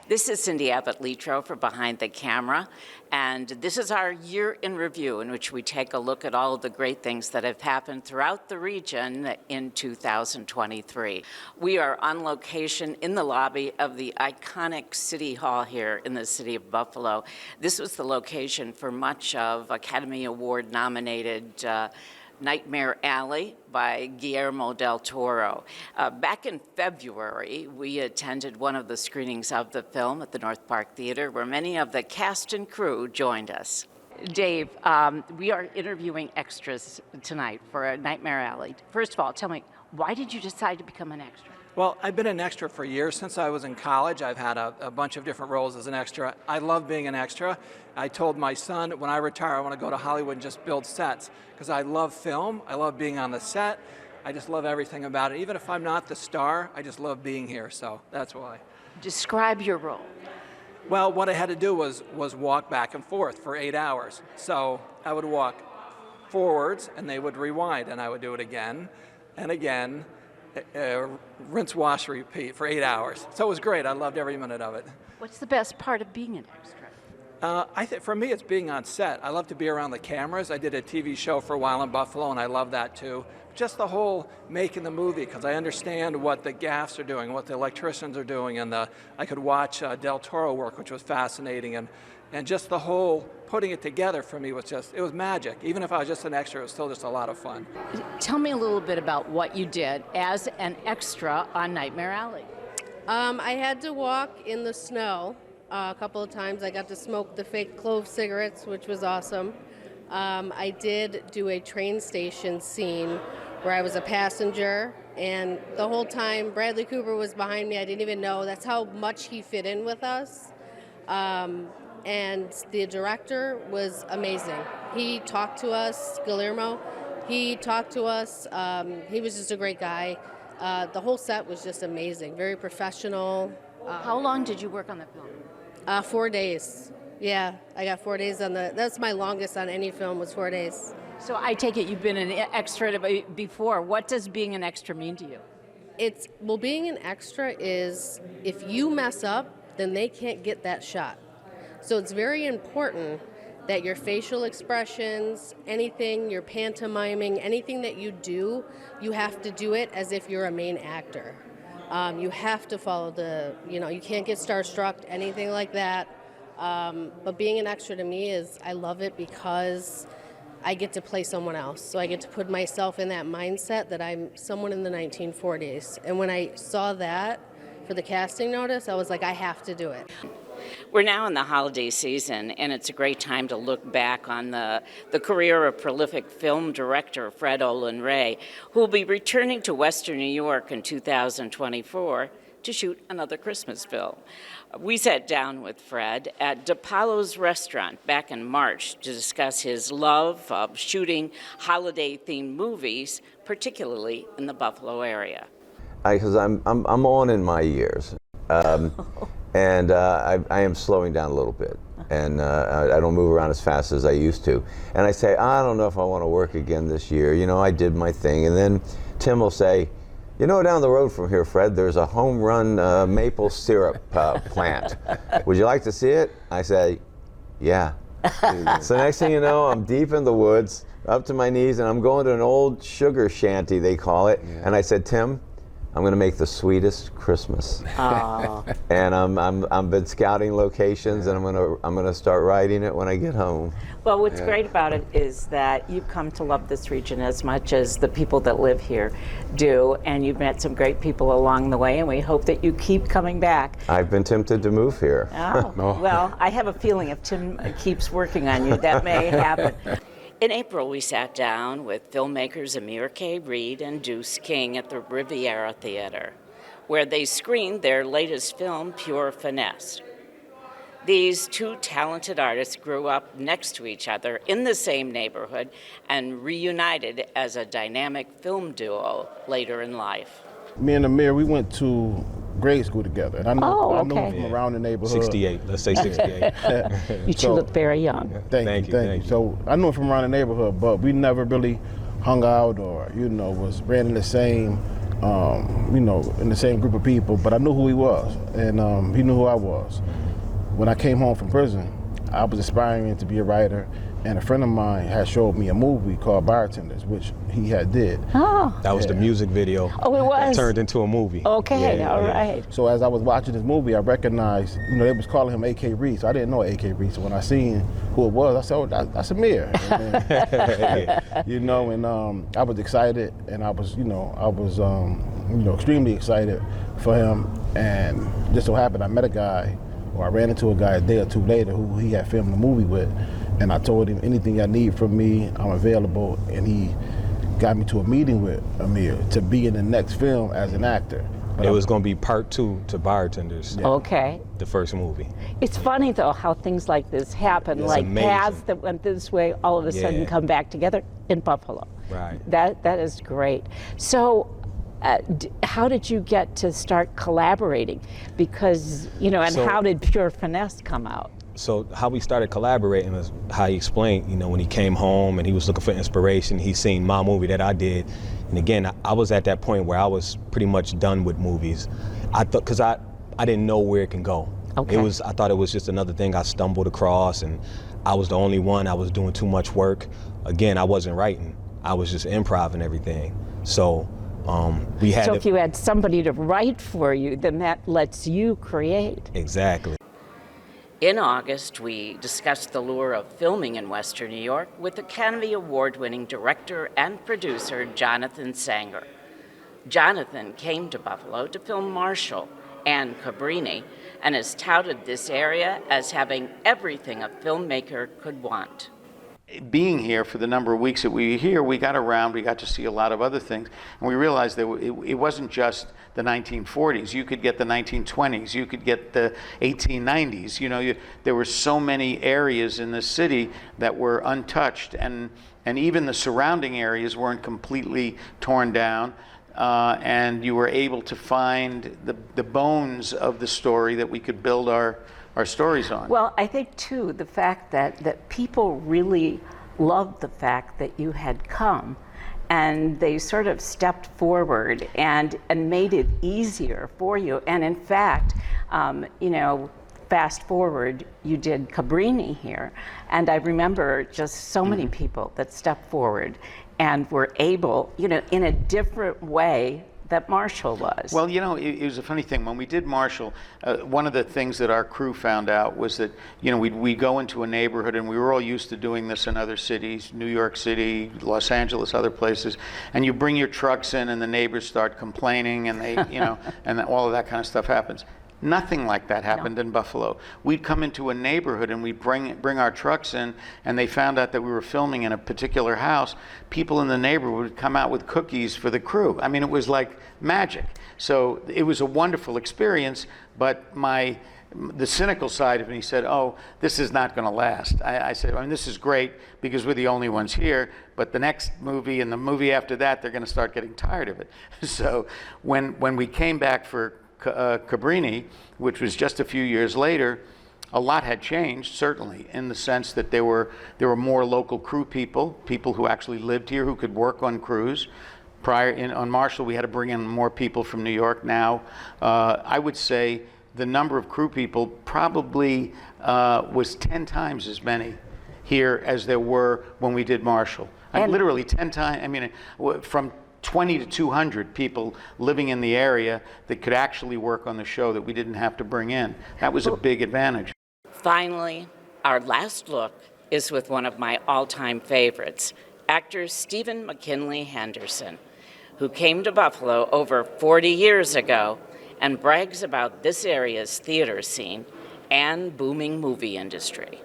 This is Cindy Abbott Letro for Behind the Camera, and this is our year in review in which we take a look at all of the great things that have happened throughout the region in 2023. We are on location in the lobby of the iconic City Hall here in the city of Buffalo. This was the location for much of Academy Award nominated Nightmare Alley by Guillermo del Toro. Back in February, we attended one of the screenings of the film at the North Park Theater, where many of the cast and crew joined us. Dave, we are interviewing extras tonight for Nightmare Alley. First of all, tell me, why did you decide to become an extra? Well, I've been an extra for years. Since I was in college, I've had a bunch of different roles as an extra. I love being an extra. I told my son, when I retire, I want to go to Hollywood and just build sets, because I love film, I love being on the set, I just love everything about it. Even if I'm not the star, I just love being here, so that's why. Describe your role. Well, what I had to do was walk back and forth for 8 hours. So I would walk forwards, and they would rewind, and I would do it again and again. Rinse, wash, repeat for 8 hours. So it was great. I loved every minute of it. What's the best part of being an extra? I think for me, it's being on set. I love to be around the cameras. I did a TV show for a while in Buffalo, and I love that too. Just the whole making the movie, because I understand what the gaffs are doing, what the electricians are doing, and I could watch Del Toro work, which was fascinating, and just the whole putting it together for me was it was magic. Even if I was just an extra, it was still just a lot of fun. Tell me a little bit about what you did as an extra on Nightmare Alley. I had to walk in the snow a couple of times. I got to smoke the fake clove cigarettes, which was awesome. I did do a train station scene where I was a passenger, and the whole time Bradley Cooper was behind me. I didn't even know. That's how much he fit in with us. And the director was amazing. He talked to us, Guillermo. He talked to us. He was just a great guy. The whole set was just amazing, very professional. How long did you work on the film? 4 days. Yeah, I got 4 days on that's my longest on any film, was 4 days. So I take it you've been an extra before. What does being an extra mean to you? Being an extra is, if you mess up, then they can't get that shot. So it's very important that your facial expressions, anything, your pantomiming, anything that you do, you have to do it as if you're a main actor. You have to follow you can't get starstruck, anything like that. But being an extra to me I love it because I get to play someone else. So I get to put myself in that mindset that I'm someone in the 1940s. And when I saw that for the casting notice, I was like, I have to do it. We're now in the holiday season, and it's a great time to look back on the career of prolific film director Fred Olen Ray, who will be returning to Western New York in 2024 to shoot another Christmas film. We sat down with Fred at DePaulo's restaurant back in March to discuss his love of shooting holiday-themed movies, particularly in the Buffalo area. Because I'm on in my years. And I am slowing down a little bit, and I don't move around as fast as I used to. And I say, I don't know if I want to work again this year. You know, I did my thing. And then Tim will say, you know, down the road from here, Fred, there's a home run maple syrup plant. Would you like to see it? I say, yeah. So next thing you know, I'm deep in the woods, up to my knees, and I'm going to an old sugar shanty, they call it. Yeah. And I said, Tim, I'm going to make the sweetest Christmas. And I'm been scouting locations, and I'm going to start writing it when I get home. Well, what's great about it is that you've come to love this region as much as the people that live here do, and you've met some great people along the way, and we hope that you keep coming back. I've been tempted to move here. Oh, well, I have a feeling if Tim keeps working on you, that may happen. In April, we sat down with filmmakers Amir K. Reed and Deuce King at the Riviera Theater, where they screened their latest film, Pure Finesse. These two talented artists grew up next to each other in the same neighborhood and reunited as a dynamic film duo later in life. Me and Amir, we went to grade school together, and I know him from around the neighborhood. 68, let's say 68. You two look very young. Thank you. So I knew him from around the neighborhood, but we never really hung out or, ran in the same you know, in the same group of people, but I knew who he was, and he knew who I was. When I came home from prison, I was aspiring to be a writer, and a friend of mine had showed me a movie called Bartenders, which he had did. Oh. That was the music video. Oh, it was? That turned into a movie. Okay, all right. So as I was watching this movie, I recognized, you know, they was calling him A.K. Reese. I didn't know A.K. Reese. When I seen who it was, I said, oh, that's Amir. You know, and I was excited, and I was, you know, extremely excited for him. And just so happened I met a guy, or I ran into a guy a day or two later who he had filmed a movie with. And I told him, anything you need from me, I'm available. And he got me to a meeting with Amir to be in the next film as an actor. But it was going to be part 2 to Bartenders. Yeah. Okay. The first movie. It's funny though how things like this happen, It's like amazing. paths that went this way all of a sudden Yeah. come back together in Buffalo. Right. That is great. So how did you get to start collaborating? Because, you know, and So- how did Pure Finesse come out? So how we started collaborating was how he explained, you know, when he came home and he was looking for inspiration, he seen my movie that I did. And again, I was at that point where I was pretty much done with movies. I thought, because I didn't know where it can go. Okay. I thought it was just another thing I stumbled across, and I was the only one. I was doing too much work. Again, I wasn't writing. I was just improv and everything. So we had So if you had somebody to write for you, then that lets you create. Exactly. In August, we discussed the lure of filming in Western New York with Academy Award-winning director and producer Jonathan Sanger. Jonathan came to Buffalo to film Marshall and Cabrini and has touted this area as having everything a filmmaker could want. Being here for the number of weeks that we were here, we got around, we got to see a lot of other things, and we realized that it wasn't just the 1940s. You could get the 1920s, you could get the 1890s. You know, there were so many areas in the city that were untouched, and even the surrounding areas weren't completely torn down, and you were able to find the bones of the story that we could build our stories on. Well, I think too, the fact that people really loved the fact that you had come, and they sort of stepped forward and made it easier for you. And in fact, you know, fast forward, you did Cabrini here, and I remember just so many people that stepped forward and were able, you know, in a different way that Marshall was. Well, you know, it was a funny thing. When we did Marshall, one of the things that our crew found out was that, you know, we'd go into a neighborhood, and we were all used to doing this in other cities, New York City, Los Angeles, other places, and you bring your trucks in and the neighbors start complaining, and they, you know, and all of that kind of stuff happens. Nothing like that happened in Buffalo. We'd come into a neighborhood and we'd bring our trucks in, and they found out that we were filming in a particular house. People in the neighborhood would come out with cookies for the crew. I mean, it was like magic. So it was a wonderful experience, but the cynical side of me said, oh, this is not going to last. I said, I mean, this is great because we're the only ones here, but the next movie and the movie after that, they're going to start getting tired of it. So when we came back for Cabrini, which was just a few years later, a lot had changed, certainly, in the sense that there were more local crew people who actually lived here, who could work on crews. On Marshall, we had to bring in more people from New York. Now, I would say the number of crew people probably was 10 times as many here as there were when we did Marshall. Literally 10 times, I mean, from 20 to 200 people living in the area that could actually work on the show that we didn't have to bring in. That was a big advantage. Finally, our last look is with one of my all-time favorites, actor Stephen McKinley Henderson, who came to Buffalo over 40 years ago and brags about this area's theater scene and booming movie industry.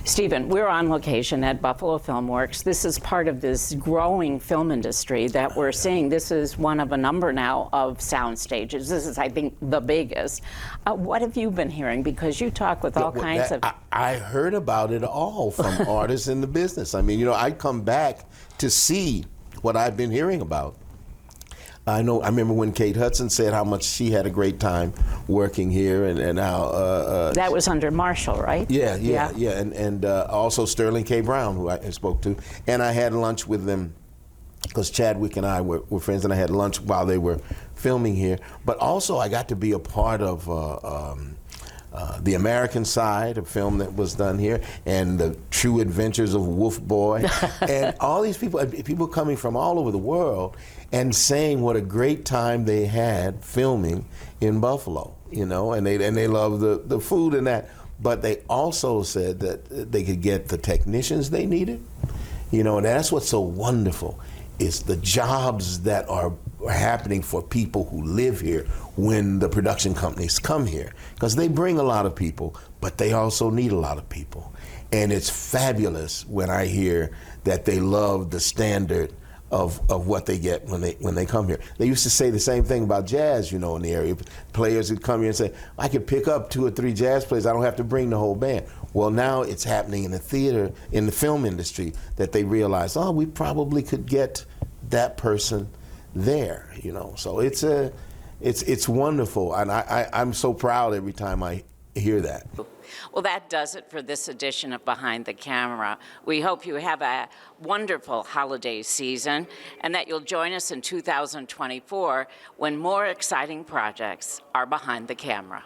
Stephen, we're on location at Buffalo Film Works. This is part of this growing film industry that we're seeing. This is one of a number now of sound stages. This is, I think, the biggest. What have you been hearing? Because you talk with all kinds of... I heard about it all from artists in the business. I mean, you know, I come back to see what I've been hearing about. I remember when Kate Hudson said how much she had a great time working here, and how that was under Marshall, right? Yeah, and also Sterling K. Brown, who I spoke to, and I had lunch with them because Chadwick and I were friends, and I had lunch while they were filming here. But also, I got to be a part of the American side, a film that was done here, and the True Adventures of Wolf Boy, and all these people coming from all over the world, and saying what a great time they had filming in Buffalo, you know, and they love the food and that. But they also said that they could get the technicians they needed, you know, and that's what's so wonderful. It's the jobs that are happening for people who live here when the production companies come here, because they bring a lot of people, but they also need a lot of people. And it's fabulous when I hear that they love the standard of what they get when they come here. They used to say the same thing about jazz, you know, in the area. Players would come here and say, I could pick up 2 or 3 jazz players, I don't have to bring the whole band. Well, now it's happening in the theater, in the film industry, that they realize, oh, we probably could get that person there, you know. So it's wonderful, and I'm so proud every time I hear that. Well, that does it for this edition of Behind the Camera. We hope you have a wonderful holiday season and that you'll join us in 2024 when more exciting projects are behind the camera.